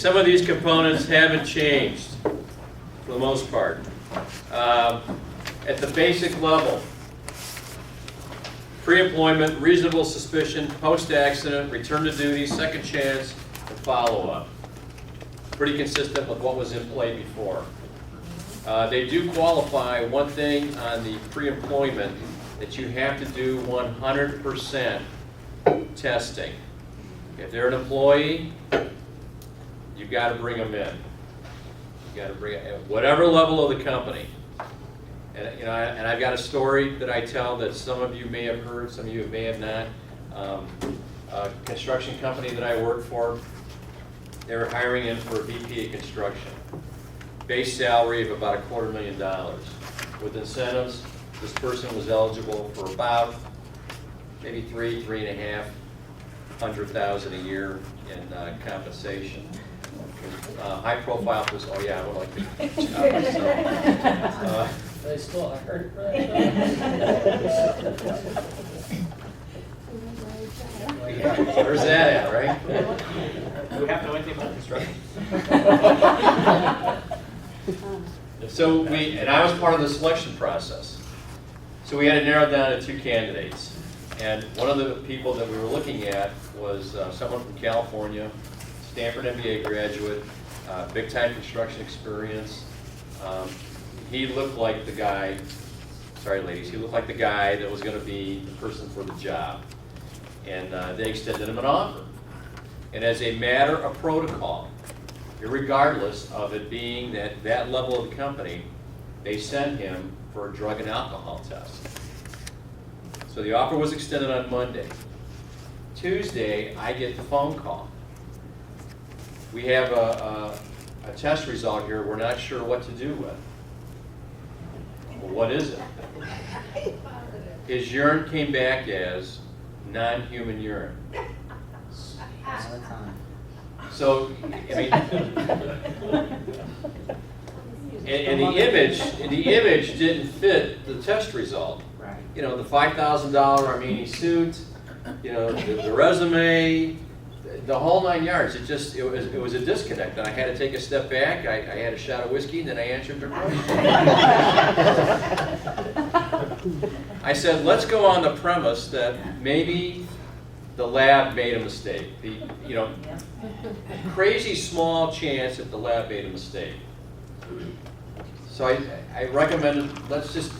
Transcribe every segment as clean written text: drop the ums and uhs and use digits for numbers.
some of these components haven't changed for the most part. At the basic level, pre-employment, reasonable suspicion, post-accident, return to duty, second chance, and follow-up. Pretty consistent with what was in play before. They do qualify one thing on the pre-employment, that you have to do 100% testing. If they're an employee, you've got to bring them in. You've got to bring it at whatever level of the company. And you know, and I've got a story that I tell that some of you may have heard, some of you may have not. A construction company that I worked for, they were hiring in for a VP of construction. Base salary of about $250,000. With incentives, this person was eligible for about maybe $3,500,000 a year in compensation. High profile was, oh yeah, I would like to job myself. They still hired. Where's that at, right? We have to know anything about construction. So and I was part of the selection process. So we had to narrow down to 2 candidates. And one of the people that we were looking at was someone from California, Stanford MBA graduate, big time construction experience. He looked like the guy, sorry ladies, he looked like the guy that was going to be the person for the job. And they extended him an offer. And as a matter of protocol, irregardless of it being that level of the company, they sent him for a drug and alcohol test. So the offer was extended on Monday. Tuesday, I get the phone call. We have a test result here we're not sure what to do with. Well, what is it? His urine came back as non-human urine. So, I mean, and the image didn't fit the test result. Right. You know, the $5,000 Armani suit, you know, the resume, the whole 9 yards. It was a disconnect, and I had to take a step back. I had a shot of whiskey, and then I answered their question. I said, let's go on the premise that maybe the lab made a mistake. You know, crazy small chance that the lab made a mistake. So I recommended, let's just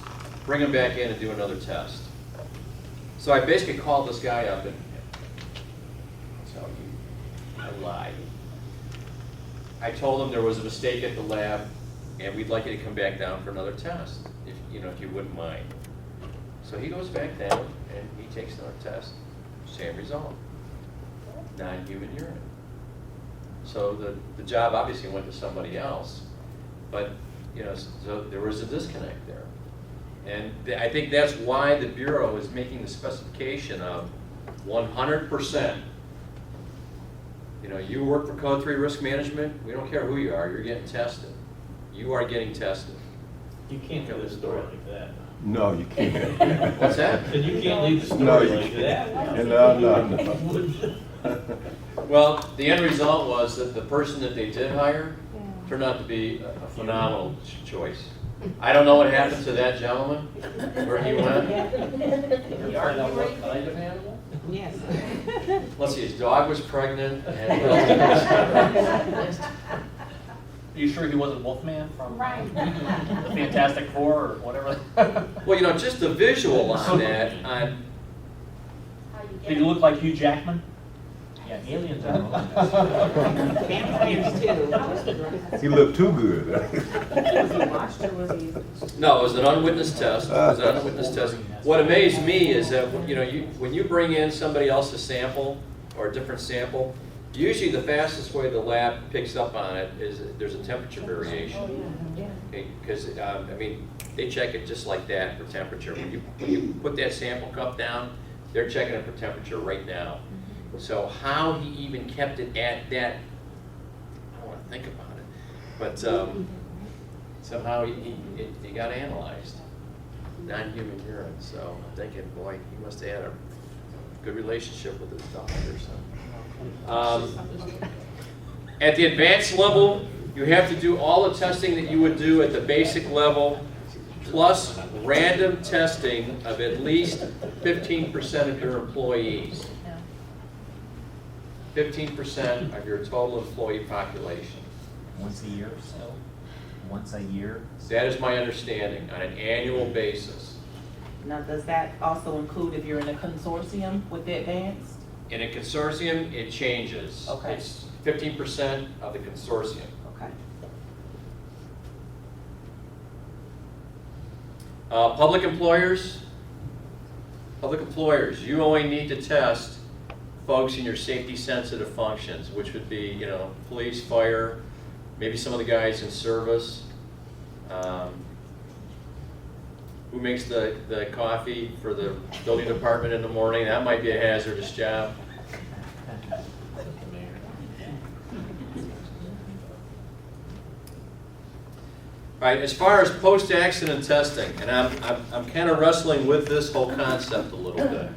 bring him back in and do another test. So I basically called this guy up and I lied. I told him there was a mistake at the lab and we'd like you to come back down for another test, if you wouldn't mind. So he goes back down and he takes another test. Same result, non-human urine. So the job obviously went to somebody else, but so there was a disconnect there. And I think that's why the Bureau is making the specification of 100%. You work for Code 3 Risk Management, we don't care who you are, you're getting tested. You are getting tested. You can't tell a story like that. No, you can't. What's that? And you can't leave the story No, you like that. No. Well, the end result was that the person that they did hire turned out to be a phenomenal choice. I don't know what happened to that gentleman, where he went. You find out what kind of animal? Yes. Let's see, his dog was pregnant. And Are you sure he wasn't Wolfman from Right. the Fantastic Four or whatever? well, just the visual on that, Did he look like Hugh Jackman? Yeah, aliens are. Vampires too. He looked too good. Was he washed or was he? no, it was an unwitnessed test. It was an unwitnessed test. What amazed me is that when you bring in somebody else's sample or a different sample, usually the fastest way the lab picks up on it is there's a temperature variation. Okay, because they check it just like that for temperature. When you put that sample cup down, they're checking it for temperature right now. So how he even kept it at that, I don't want to think about it, but somehow he got analyzed, non-human urine. So I'm thinking, boy, he must have had a good relationship with his doctor or something. At the advanced level, you have to do all the testing that you would do at the basic level, plus random testing of at least 15% of your employees. 15% of your total employee population. Once a year or so? Once a year? That is my understanding, on an annual basis. Now, does that also include if you're in a consortium with the advanced? In a consortium, it changes. Okay. It's 15% of the consortium. Okay. Public employers, you only need to test folks in your safety-sensitive functions, which would be, you know, police, fire, maybe some of the guys in service. Who makes the coffee for the building department in the morning? That might be a hazardous job. All right, as far as post-accident testing, and I'm kind of wrestling with this whole concept a little bit.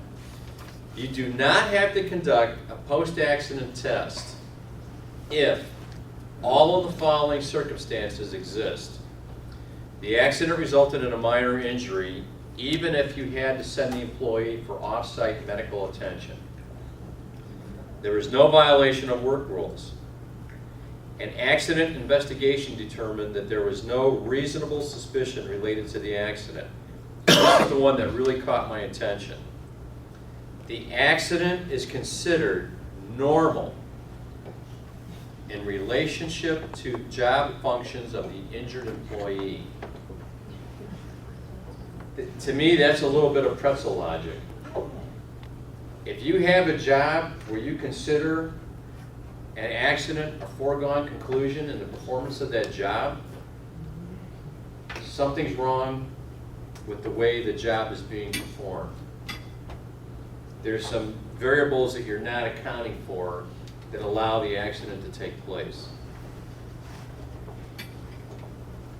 You do not have to conduct a post-accident test if all of the following circumstances exist. The accident resulted in a minor injury, even if you had to send the employee for off-site medical attention. There is no violation of work rules. An accident investigation determined that there was no reasonable suspicion related to the accident. This is the one that really caught my attention. The accident is considered normal in relationship to job functions of the injured employee. To me, that's a little bit of pretzel logic. If you have a job where you consider an accident a foregone conclusion in the performance of that job, something's wrong with the way the job is being performed. There's some variables that you're not accounting for that allow the accident to take place.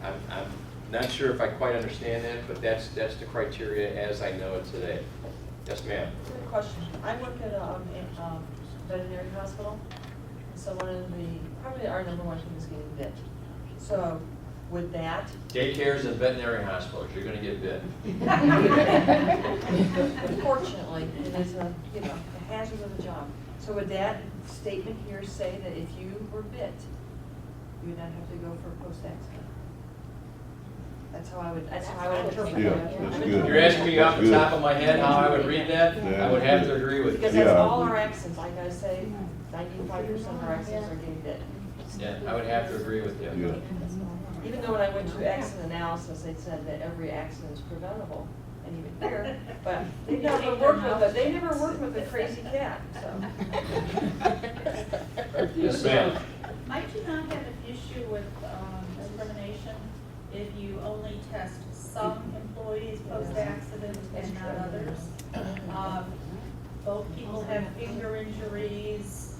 I'm not sure if I quite understand that, but that's the criteria as I know it today. Yes, ma'am. Good question. I work at a veterinary hospital. So one of probably our number one thing is getting bit. So with that, Daycares and veterinary hospitals, you're going to get bit. unfortunately, it is a hazard of the job. So would that statement here say that if you were bit, you would not have to go for a post-accident? That's how I would interpret Yeah, that. that's good. You're asking me off the top of my head how I would read that? Yeah, I would have to agree with you. Because that's Yeah. all our accidents, like I say, 95% of our accidents are getting bit. Yeah, I would have to agree with you. Yeah. Even though when I went to accident analysis, they said that every accident is preventable, and even here, but they never worked with a crazy cat, so. Yes, ma'am. Might you not have an issue with discrimination if you only test some employees post-accident and not others? Both people have finger injuries,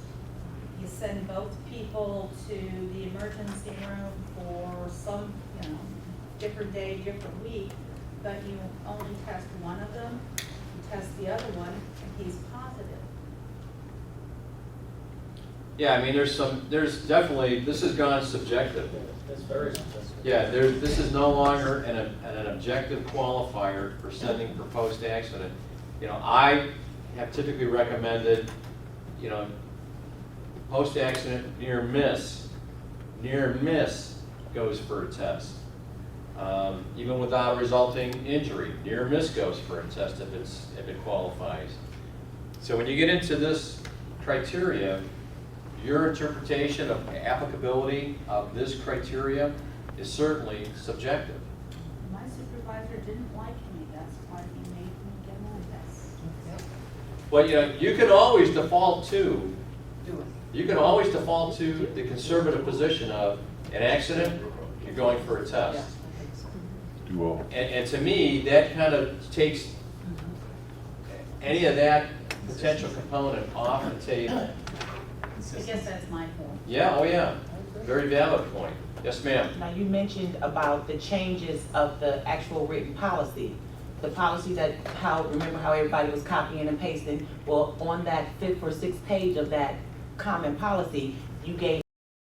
you send both people to the emergency room for some, different day, different week, but you only test one of them, you test the other one, and he's positive. Yeah, I mean, there's definitely, this has gone subjective. That's very successful. Yeah, this is no longer an objective qualifier for sending for post-accident. I have typically recommended, post-accident near miss goes for a test. Even without a resulting injury, near miss goes for a test if it qualifies. So when you get into this criteria, your interpretation of applicability of this criteria is certainly subjective. My supervisor didn't like me, that's why he made me get on this. But you can always default to Do it. You can always default to the conservative position of an accident, you're going for a test. Do all. And to me, that kind of takes any of that potential component off the table. I guess that's my point. Yeah, oh yeah, very valid point. Yes, ma'am. Now, you mentioned about the changes of the actual written policy. The policy remember how everybody was copying and pasting? Well, on that 5th or 6th page of that common policy, you gave